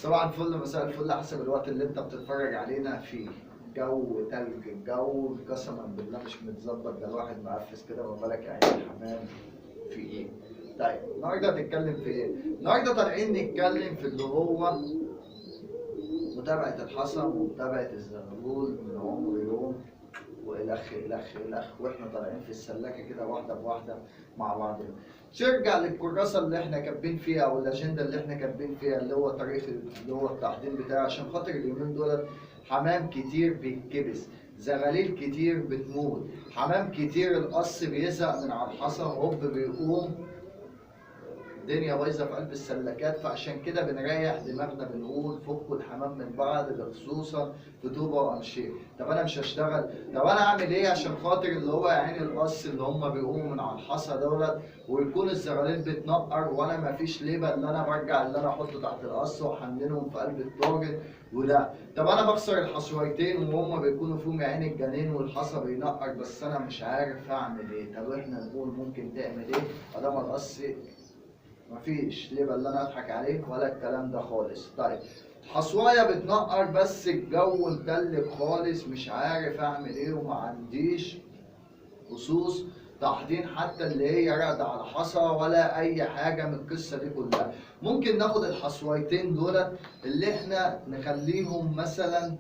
صباح الفل مساء الفل حسب الوقت اللي انت بتتفرج علينا فيه. جو تلج، الجو قسما بالله مش متظبط، ده الواحد مقفز كده، ما بالك يا عين الحمام في ايه؟ طيب النهارده هنتكلم في ايه؟ النهارده طالعين نتكلم في اللي هو متابعة الحصى ومتابعة الزغلول من عمر يوم والخ الخ واحنا طالعين في السلاكه كده واحده بواحده مع بعضنا. ترجع للكراسه اللي احنا كاتبين فيها او الاجنده اللي احنا كاتبين فيها اللي هو تاريخ اللي هو التحضير بتاعه، عشان خاطر اليومين دول حمام كتير بيتكبس، زغاليل كتير بتموت، حمام كتير القص بيزهق من على الحصى وهوب بيقوم الدنيا بايظه في قلب السلكات. فعشان كده بنريح دماغنا بنقول فكوا الحمام من بعض، خصوصا في طوبه وامشير. طب انا مش هشتغل، طب انا اعمل ايه عشان خاطر اللي هو يا عيني القص اللي هم بيقوموا من على الحصى دولت ويكون الزغاليل بتنقر وانا مفيش ليبه اللي انا برجع اللي انا احطه تحت القص واحملهم في قلب الطاجن وده. طب انا بكسر الحصويتين وهم بيكونوا فيهم يا عيني الجنين والحصى بينقر، بس انا مش عارف اعمل ايه. طب احنا نقول ممكن تعمل ايه ادام القص مفيش ليه اللي انا اضحك عليك ولا الكلام ده خالص. طيب حصوايه بتنقر بس الجو متلج خالص، مش عارف اعمل ايه وما عنديش خصوص تحضير حتى اللي هي راقده على حصى ولا اي حاجه من القصه دي كلها. ممكن ناخد الحصويتين دول اللي احنا نخليهم مثلا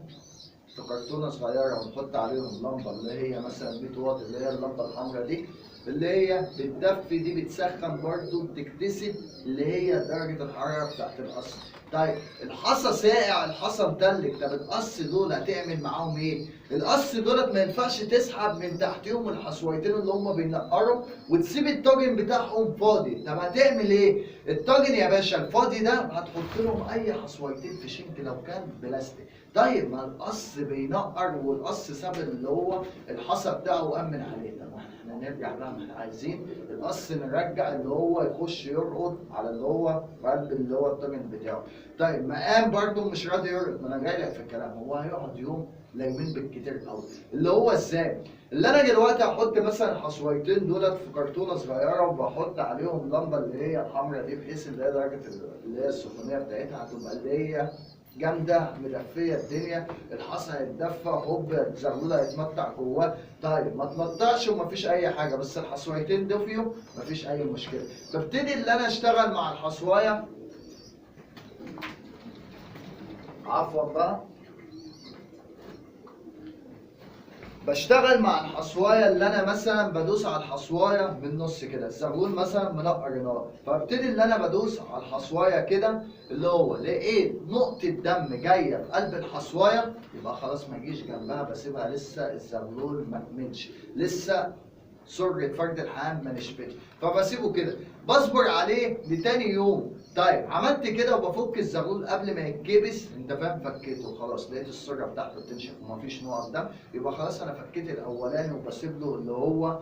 في كرتونه صغيره ونحط عليهم لمبه اللي هي مثلا 100 واط، اللي هي اللمبه الحمراء دي اللي هي بتدفي دي بتسخن برضه بتكتسب اللي هي درجه الحراره بتاعت القص. طيب الحصى ساقع، الحصى متلج، طب القص دول هتعمل معاهم ايه؟ القص دولت ما ينفعش تسحب من تحتهم الحصويتين اللي هم بينقروا وتسيب الطاجن بتاعهم فاضي. طب هتعمل ايه؟ الطاجن يا باشا الفاضي ده هتحط لهم اي حصويتين في شنك لو كان بلاستيك. طيب ما القص بينقر والقص ساب اللي هو الحصى بتاعه وامن عليه. طب احنا نرجع بقى، ما احنا عايزين القص نرجع اللي هو يخش يرقد على اللي هو قلب اللي هو الطاجن بتاعه. طيب ما قام برضه مش راضي يرقد، ما انا جاي لك في الكلام، هو هيقعد يوم لا يومين بالكتير قوي. اللي هو ازاي؟ اللي انا دلوقتي هحط مثلا الحصويتين دولت في كرتونه صغيره وبحط عليهم لمبه اللي هي الحمراء دي بحيث اللي هي درجه اللي هي السخونيه بتاعتها هتبقى اللي هي جامده مدفيه الدنيا، الحصى هيتدفى هوب الزغلول هيتمتع جواه. طيب ما تمتعش ومفيش اي حاجه بس الحصويتين دفيوا مفيش اي مشكله. ببتدي اللي انا اشتغل مع الحصوايه، عفوا بقى، بشتغل مع الحصوايه اللي انا مثلا بدوس على الحصوايه بالنص كده، الزغلول مثلا منقر نار، فابتدي اللي انا بدوس على الحصوايه كده اللي هو لقيت نقطه دم جايه في قلب الحصوايه يبقى خلاص ما اجيش جنبها، بسيبها لسه الزغلول ما كملش، لسه سرة فرد الحمام ما نشفتش، فبسيبه كده بصبر عليه لتاني يوم. طيب عملت كده وبفك الزغلول قبل ما يتكبس، انت فاهم، فكيته خلاص لقيت السره بتاعته بتنشف ومفيش نقط دم، يبقى خلاص انا فكيت الاولاني وبسيب له اللي هو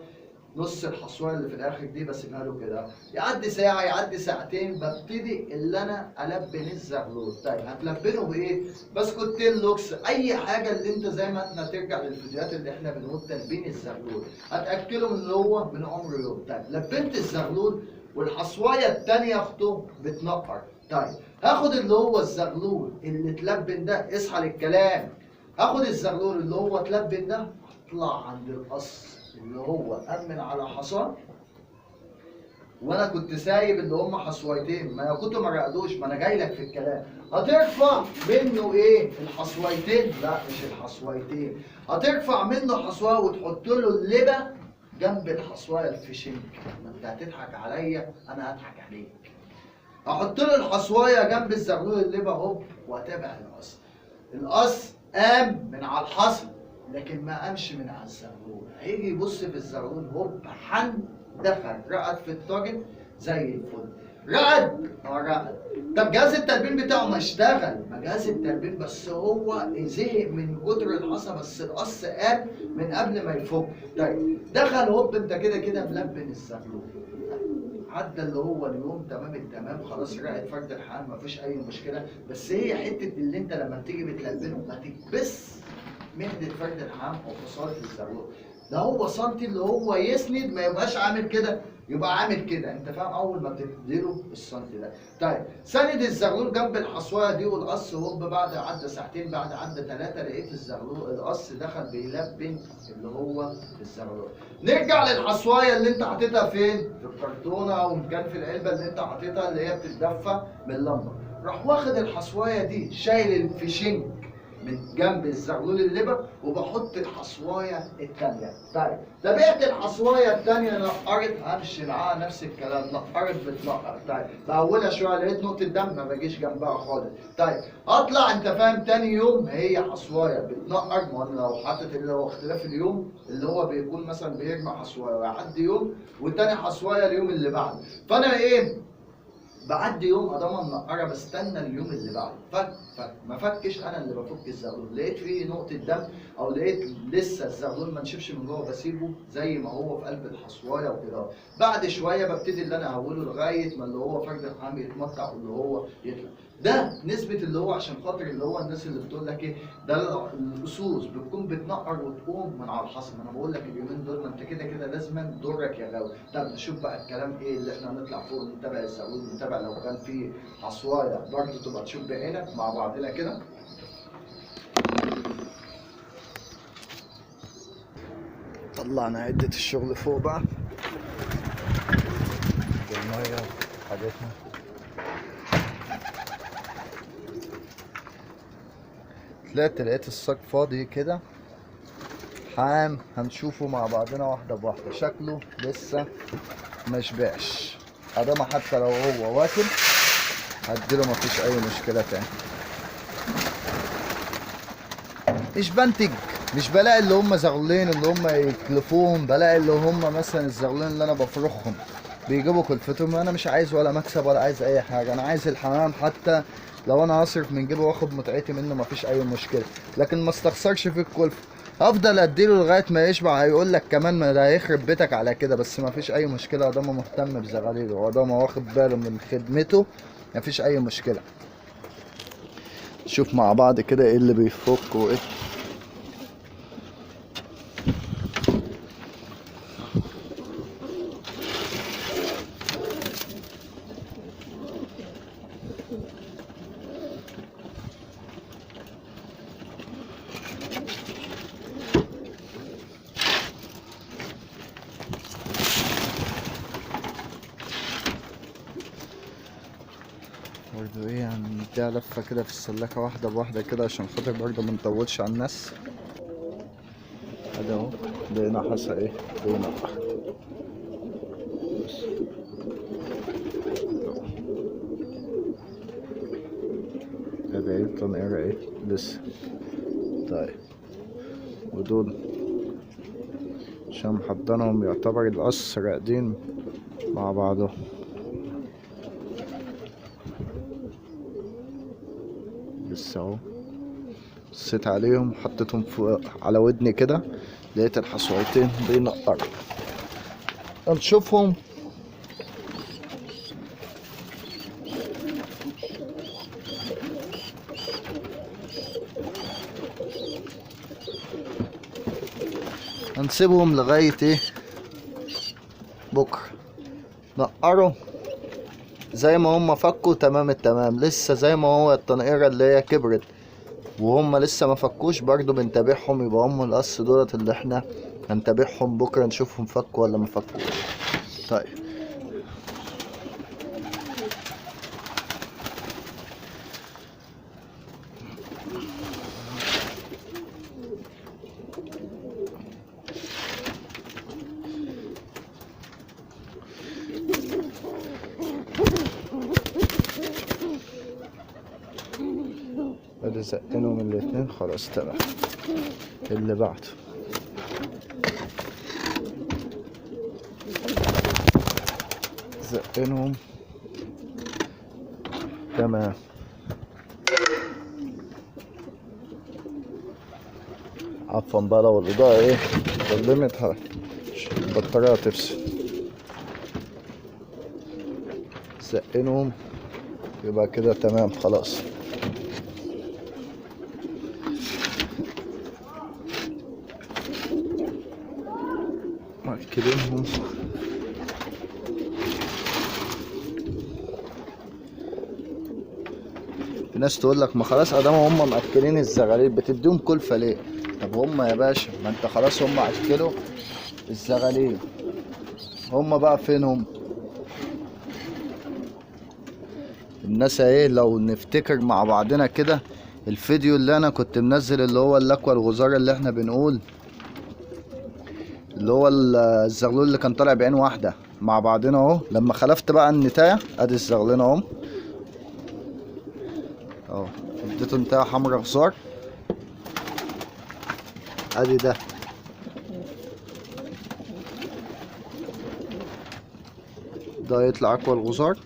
نص الحصويه اللي في الاخر دي بسيبها له كده. يعدي ساعه يعدي ساعتين ببتدي اللي انا البن الزغلول. طيب هتلبنه بايه؟ بسكوت لوكس، اي حاجه اللي انت زي ما احنا ترجع للفيديوهات اللي احنا بنقول تلبين الزغلول، هتاكله من اللي هو من عمر يوم. طيب لبنت الزغلول والحصوايه الثانيه اخته بتنقر. طيب هاخد اللي هو الزغلول اللي اتلبن ده، اصحى للكلام، هاخد الزغلول اللي هو اتلبن ده اطلع عند القص اللي هو امن على حصان، وانا كنت سايب اللي هم حصويتين، ما انا كنت ما رقدوش، ما انا جاي لك في الكلام. هترفع منه ايه؟ الحصويتين؟ لا مش الحصويتين، هترفع منه حصوايه وتحط له اللبه جنب الحصوايه الفشنك. ما انت هتضحك عليا انا هضحك عليك. هحط له الحصوايه جنب الزغلول اللبه هوب واتابع القص. القص قام من على الحصى لكن ما قامش من على الزغلول، هيجي يبص في الزغلول هوب حن دخل رقد في الطاجن زي الفل. رقد؟ رقد. طب جهاز التلبين بتاعه ما اشتغل، ما جهاز التلبين بس هو زهق من كتر الحصى، بس القص قام من قبل ما يفك. طيب دخل هوب انت كده كده ملبن الزغلول، عدى اللي هو اليوم تمام التمام، خلاص رقت فرد الحمام مفيش اي مشكله. بس هي حته اللي انت لما بتيجي بتلبنه ما تكبس مهدة فرد الحمام او خساره الزغلول، ده هو سنتي اللي هو يسند، ما يبقاش عامل كده يبقى عامل كده، انت فاهم؟ اول ما بتديله السنتي ده. طيب سند الزغلول جنب الحصوايه دي والقص، هوب بعد عدى ساعتين، بعد عدى 3 لقيت الزغلول القص دخل بيلبن اللي هو الزغلول. نرجع للحصوايه اللي انت حاططها فين؟ في الكرتونه او ان كان في العلبه اللي انت حاططها اللي هي بتتدفى من اللمبه. راح واخد الحصوايه دي شايل الفشنج من جنب الزغلول اللبن وبحط الحصوايه الثانيه. طيب تابعت الحصوايه الثانيه نقرت، همشي معاها نفس الكلام، نقرت بتنقر. طيب باولها شويه لقيت نقطه دم ما باجيش جنبها خالص. طيب اطلع انت فاهم تاني يوم هي حصوايه بتنقر، ما انا لو حاطط اللي هو اختلاف اليوم اللي هو بيكون مثلا بيرمى حصوايه ويعدي يوم والتاني حصوايه اليوم اللي بعده، فانا ايه؟ بعدي يوم اضمن منقره بستنى اليوم اللي بعده. ما فكش انا اللي بفك الزغلول، لقيت فيه نقطه دم او لقيت لسه الزغلول ما نشفش من جوه بسيبه زي ما هو في قلب الحصوايه وكده. بعد شويه ببتدي اللي انا اهوله لغايه ما اللي هو فرد الحمام يتمطع واللي هو يطلع. ده نسبه اللي هو عشان خاطر اللي هو الناس اللي بتقول لك ايه ده الاسوس بتكون بتنقر وتقوم من على الحصى. انا بقول لك اليومين دول ما انت كده كده لازما دورك يا غاوي. طب نشوف بقى الكلام ايه اللي احنا نطلع فوق نتابع الزغلول، نتابع لو كان في حصوايه برضه تبقى تشوف بعينك مع بعضنا كده. طلعنا عدة الشغل فوق بقى بالمية وحاجاتنا. طلعت لقيت الصاج فاضي كده، هنشوفه مع بعضنا واحدة بواحدة. شكله لسه مشبعش، ادام حتى لو هو واكل هديله مفيش اي مشكلة تاني. مش بنتج، مش بلاقي اللي هم زغلولين اللي هم يكلفوهم، بلاقي اللي هم مثلا الزغلولين اللي انا بفرخهم بيجيبوا كلفتهم. انا مش عايز ولا مكسب ولا عايز اي حاجه، انا عايز الحمام حتى لو انا هصرف من جيبه واخد متعتي منه مفيش اي مشكله، لكن ما استخسرش في الكلفه. هفضل اديله لغايه ما يشبع، هيقول لك كمان ما ده هيخرب بيتك على كده، بس مفيش اي مشكله ادام مهتم بزغاليله وادام واخد باله من خدمته مفيش اي مشكله. شوف مع بعض كده ايه اللي بيفك وايه. برضه ايه هنديها لفة كده في السلاكة واحدة بواحدة كده عشان خاطر برضه منطولش على الناس. ادي اهو لقينا حصى ايه بينقر. بص ادي ايه التنقيرة ايه لسه. طيب ودول عشان محضنهم يعتبر القص راقدين مع بعضهم. لسه اهو بصيت عليهم حطيتهم فوق على ودني كده لقيت الحصويتين بينقروا. نشوفهم هنسيبهم لغاية ايه بكرة. نقروا زي ما هم فكوا تمام التمام، لسه زي ما هو التنقيرة اللي هي كبرت وهم لسه ما فكوش برضو بنتابعهم. يبقى هم القص دولت اللي احنا هنتابعهم بكرة نشوفهم فكوا ولا ما فكوش. طيب ادي زقنهم الاتنين خلاص تمام. اللي بعده زقنهم تمام. عفوا بقى لو الإضاءة ايه ظلمت البطارية هتفصل. زقنهم يبقى كده تمام خلاص. مركبينهم في ناس تقول لك ما خلاص ادام هم مأكلين الزغاليل بتديهم كلفة ليه؟ طب هم يا باشا ما انت خلاص هم اكلوا الزغاليل، هم بقى فينهم؟ الناس ايه لو نفتكر مع بعضنا كده الفيديو اللي انا كنت منزل اللي هو اللكوة الغزارة اللي احنا بنقول اللي هو الزغلول اللي كان طالع بعين واحدة مع بعضنا اهو، لما خلفت بقى النتاية ادي الزغلين اهو اهو، اديته نتاية حمرا غزار ادي ده يطلع اكوى الغزار،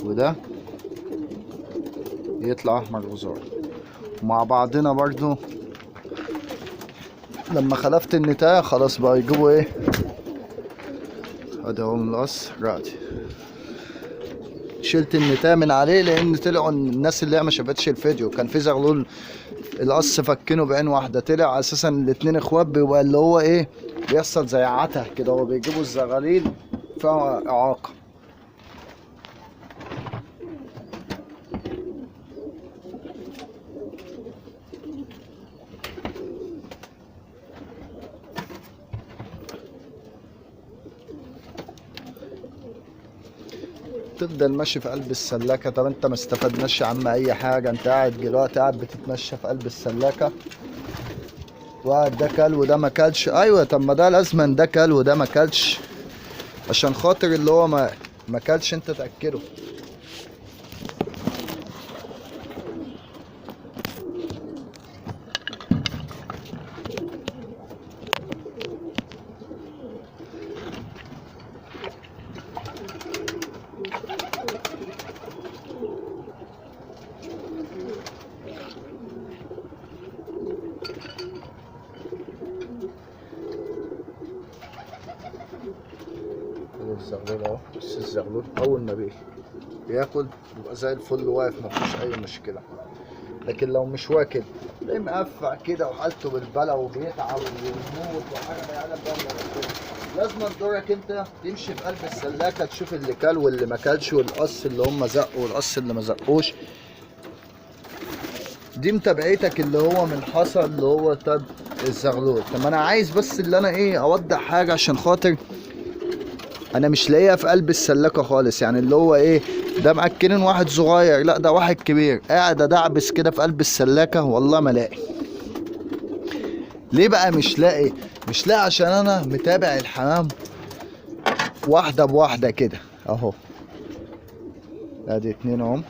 وده يطلع احمر غزار مع بعضنا برضو. لما خلفت النتاية خلاص بقى يجيبوا ايه ادي اهو من القص رأتي، شلت النتاية من عليه لان طلعوا الناس اللي هي ما شافتش الفيديو كان في زغلول القص فكنه بعين واحدة، طلع اساسا الاتنين اخوات بيبقى اللي هو ايه بيحصل زي عته كده، هو بيجيبوا الزغاليل فيها اعاقة. تفضل ماشي في قلب السلاكة. طب انت ما استفدناش يا عم اي حاجة، انت قاعد دلوقتي قاعد بتتمشى في قلب السلاكة وقاعد ده كل وده ما كلش. ايوه طب ما ده لازما ده كل وده ما كلش عشان خاطر اللي هو ما كلش انت تأكله. الزغلول اهو، بس الزغلول اول ما بياكل بيبقى زي الفل واقف مفيش اي مشكله، لكن لو مش واكل تلاقيه مقفع كده وحالته بالبلا وبيتعب ويموت وحاجه ما يعلم بها الا ربنا. لازم دورك انت تمشي في قلب السلاكه تشوف اللي كل واللي ما كلش والقص اللي هم زقوا والقص اللي ما زقوش، دي متابعتك اللي هو من حصل اللي هو طب الزغلول. طب انا عايز بس اللي انا ايه اوضح حاجه عشان خاطر انا مش لاقيها في قلب السلاكه خالص، يعني اللي هو ايه ده مأكلين واحد صغير، لا ده واحد كبير قاعد ادعبس كده في قلب السلاكه والله ما لاقي. ليه بقى مش لاقي؟ مش لاقي عشان انا متابع الحمام واحده بواحده كده اهو، ادي اتنين اهم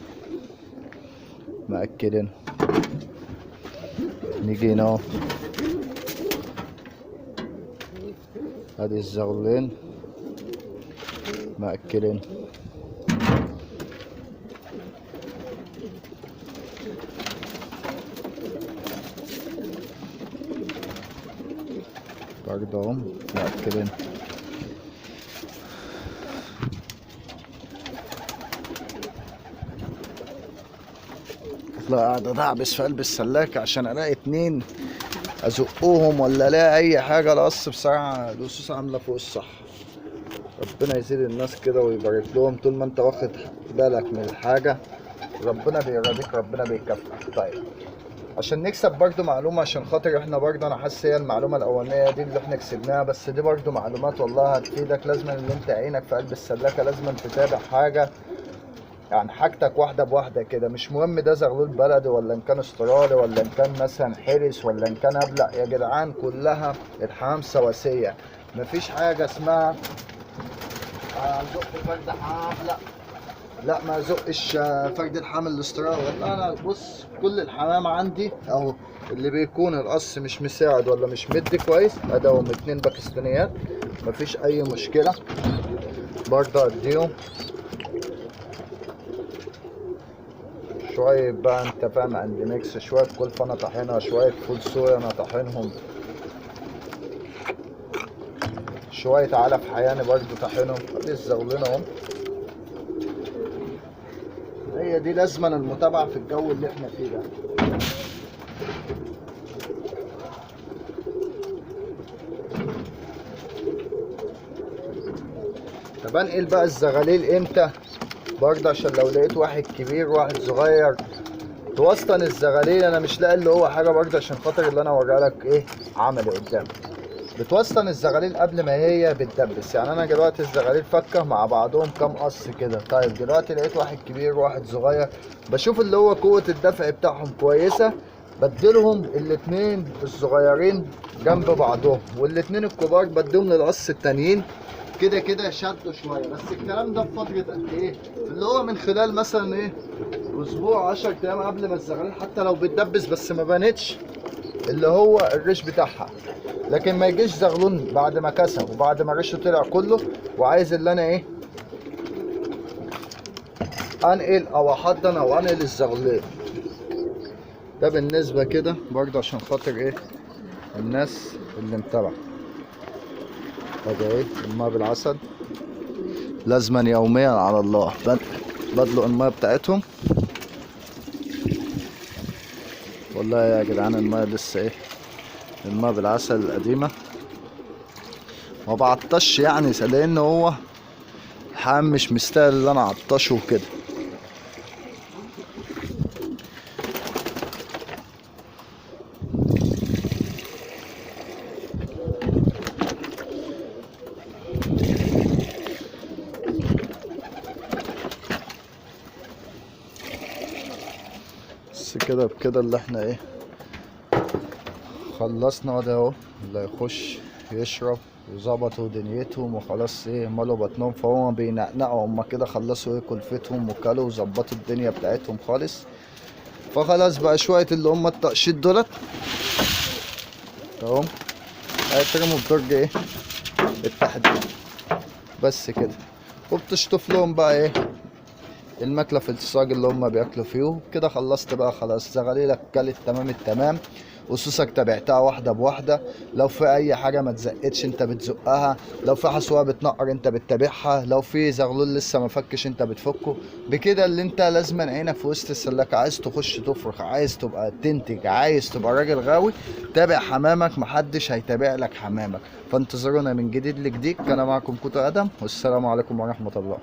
مأكلين، نيجي هنا اهو ادي الزغلين مأكلين، برضه اهم مأكلين. لا قاعد ادعبس في قلب السلاكة عشان الاقي اتنين ازقهم ولا الاقي اي حاجة. القص بصراحة القصوص عاملة فوق الصح، ربنا يزيد الناس كده ويبارك لهم. طول ما انت واخد بالك من الحاجة ربنا بيرضيك ربنا بيكافئك. طيب عشان نكسب برضو معلومة عشان خاطر احنا برضو انا حاسس هي المعلومة الاولانية دي اللي احنا كسبناها، بس دي برضو معلومات والله هتفيدك. لازم اللي انت عينك في قلب السلاكة لازم تتابع حاجة، يعني حاجتك واحدة بواحدة كده، مش مهم ده زغلول بلدي ولا ان كان استرالي ولا ان كان مثلا حرس ولا ان كان ابلق. يا جدعان كلها الحمام سواسية، مفيش حاجة اسمها ازق فرد حمام، لا ما ازقش فرد الحمام الاسترالي. والله انا بص كل الحمام عندي اهو اللي بيكون القص مش مساعد ولا مش مدي كويس اداهم اتنين باكستانيات مفيش اي مشكلة برضه اديهم شوية بقى انت فاهم عند ميكس، شوية كلفة انا طحنها، شوية فول صويا انا طحنهم، شوية علف حياني برضه طحنهم. ادي الزغلين اهم، هي دي لازما المتابعة في الجو اللي احنا فيه ده. بنقل بقى الزغاليل امتى برضه عشان لو لقيت واحد كبير واحد صغير توسطن الزغاليل. انا مش لاقي اللي هو حاجه برضه عشان خاطر اللي انا اوريها لك ايه عملي قدامك. بتوسطن الزغاليل قبل ما هي بتدبس. يعني انا دلوقتي الزغاليل فكه مع بعضهم كام قص كده. طيب دلوقتي لقيت واحد كبير وواحد صغير، بشوف اللي هو قوه الدفع بتاعهم كويسه، بديلهم الاتنين الصغيرين جنب بعضهم والاتنين الكبار بديهم للقص التانيين. كده كده شدوا شويه. بس الكلام ده في فتره قد ايه؟ اللي هو من خلال مثلا ايه اسبوع 10 ايام قبل ما الزغاليل حتى لو بتدبس بس ما بانتش اللي هو الريش بتاعها. لكن ما يجيش زغلول بعد ما كسر وبعد ما ريشه طلع كله وعايز اللي انا ايه انقل او احضن او انقل الزغلول. ده بالنسبه كده برضه عشان خاطر ايه الناس اللي متابعه. ادي ايه الماء بالعسل لازما يوميا على الله بدلق الماء بتاعتهم. والله يا جدعان الماء لسه ايه الماء بالعسل القديمه ما بعطش يعني لان هو الحقيقة مش مستاهل اللي انا اعطشه وكده. بس كده بكده اللي احنا ايه خلصنا. ده اهو اللي هيخش يشرب وظبطوا دنيتهم وخلاص ايه مالوا بطنهم، فهم بينقنقوا هما كده خلصوا ايه كلفتهم وكلوا وظبطوا الدنيا بتاعتهم خالص. فخلاص بقى شوية اللي هما التقشيط دولت اهو هيترموا بدرج ايه التحديد بس كده. وبتشطف لهم بقى ايه الماكله في الصاج اللي هم بياكلوا فيه. كده خلصت بقى خلاص. زغاليلك كلت تمام التمام وصوصك تابعتها واحده بواحده. لو في اي حاجه ما تزقتش انت بتزقها، لو في حصوه بتنقر انت بتتابعها، لو في زغلول لسه ما فكش انت بتفكه. بكده اللي انت لازما عينك في وسط السلاكه. عايز تخش تفرخ، عايز تبقى تنتج، عايز تبقى راجل غاوي، تابع حمامك. محدش هيتابع لك حمامك. فانتظرونا من جديد لجديد. كان معكم كوتو ادم والسلام عليكم ورحمه الله.